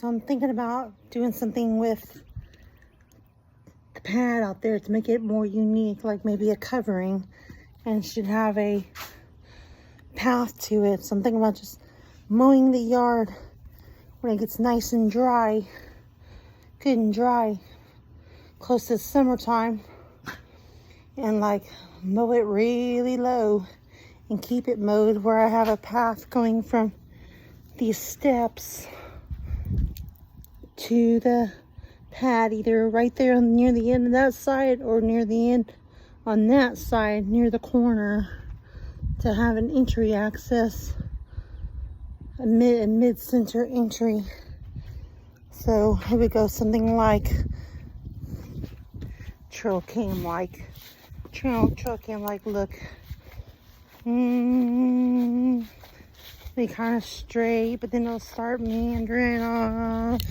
So I'm thinking about doing something with the pad out there to make it more unique, like maybe a covering, and it should have a path to it. So I'm thinking about just mowing the yard when it gets nice and dry, good and dry, close to summertime, and like mow it really low and keep it mowed where I have a path going from these steps to the pad, either right there near the end of that side or near the end on that side near the corner, to have an entry access, a mid-center entry. So here we go, something like trail cam like look. They kind of straight, but then they'll start meandering off.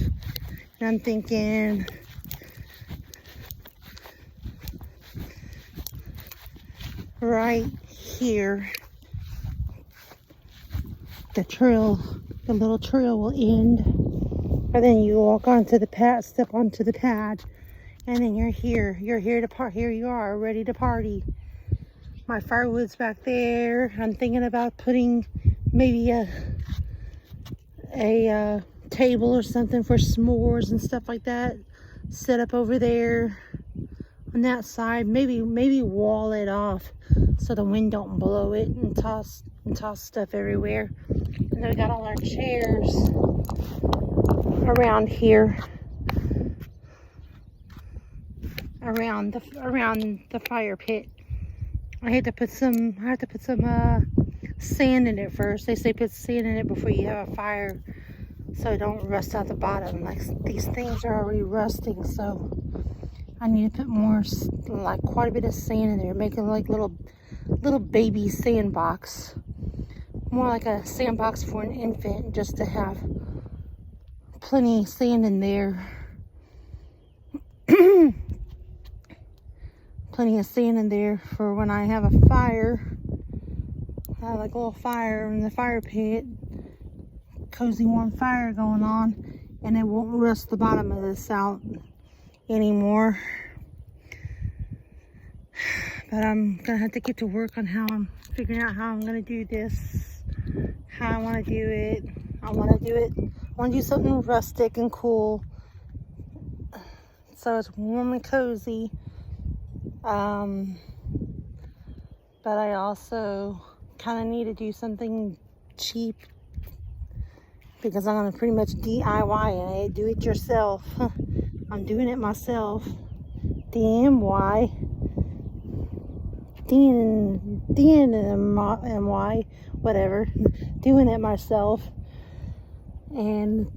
And I'm thinking, right here, the little trail will end. And then you walk onto the pad, step onto the pad, and then you're here to part. Here you are, ready to party. My firewood's back there. I'm thinking about putting maybe a table or something for s'mores and stuff like that set up over there on that side. Maybe wall it off so the wind don't blow it and toss stuff everywhere. And then we got all our chairs around here, around the fire pit. I have to put some sand in it first. They say put sand in it before you have a fire, so it don't rust out the bottom. Like, these things are already rusting, so I need to put more, like quite a bit of sand in there, make it like little baby sandbox, more like a sandbox for an infant, just to have plenty of sand in there. Plenty of sand in there for when I have a fire. I have like a little fire in the fire pit, cozy warm fire going on, and it won't rust the bottom of this out anymore. But I'm gonna have to get to work on how I'm figuring out how I'm gonna do this, how I want to do it. I want to do something rustic and cool, so it's warm and cozy. But I also kind of need to do something cheap, because I'm gonna pretty much DIY it, do it yourself. I'm doing it myself. DMY, whatever. Doing it myself, and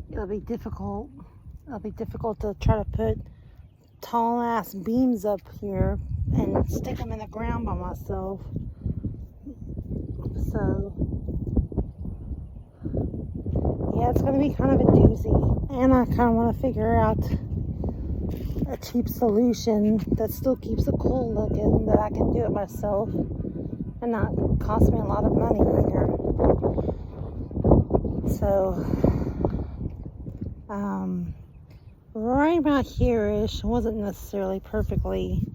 it'll be difficult. It'll be difficult to try to put tall ass beams up here and stick them in the ground by myself. So yeah, it's gonna be kind of a doozy, and I kind of want to figure out a cheap solution that still keeps it cool looking, that I can do it myself and not cost me a lot of money either. So right about here-ish, wasn't necessarily perfectly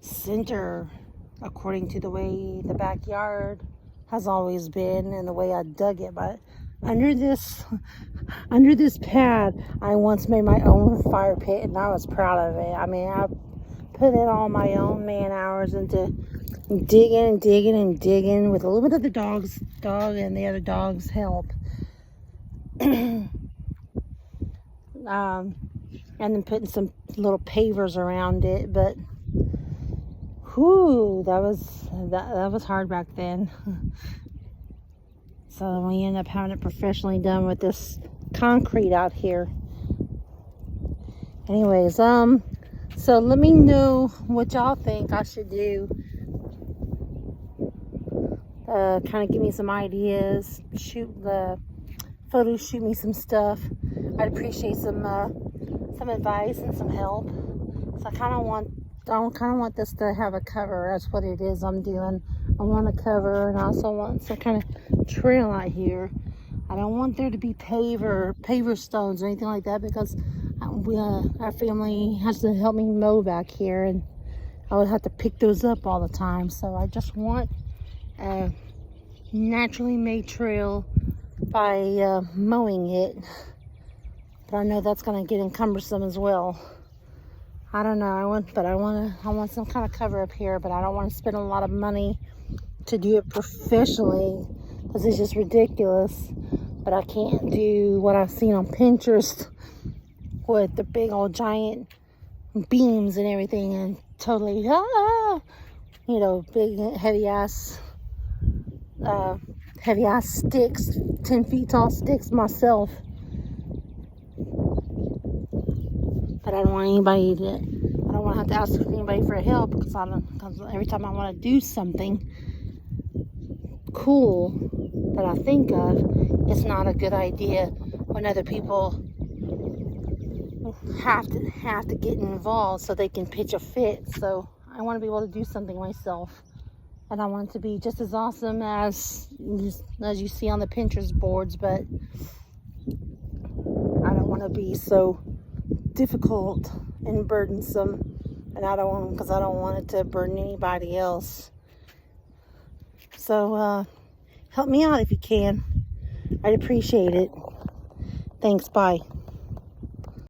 center according to the way the backyard has always been and the way I dug it, but under this pad, I once made my own fire pit, and I was proud of it. I mean, I put in all my own man hours into digging with a little bit of the dog and the other dog's help. And then putting some little pavers around it, but whoo, that was hard back then. So we end up having it professionally done with this concrete out here. Anyways, so let me know what y'all think I should do. Kind of give me some ideas, shoot me some stuff. I'd appreciate some advice and some help. So I kind of want this to have a cover. That's what it is I'm doing. I want to cover, and I also want some kind of trail out here. I don't want there to be paver stones or anything like that, because our family has to help me mow back here, and I would have to pick those up all the time. So I just want a naturally made trail by mowing it. But I know that's going to get cumbersome as well. I don't know. I want some kind of cover up here, but I don't want to spend a lot of money to do it professionally, because it's just ridiculous. But I can't do what I've seen on Pinterest with the big old giant beams and everything, and totally, you know, big heavy ass sticks, 10 feet tall sticks myself. But I don't want anybody to, I don't want to have to ask anybody for help, because every time I want to do something cool that I think of, it's not a good idea when other people have to get involved so they can pitch a fit. So I want to be able to do something myself, and I want it to be just as awesome as you see on the Pinterest boards, but I don't want to be so difficult and burdensome, and because I don't want it to burden anybody else. So help me out if you can. I'd appreciate it. Thanks. Bye.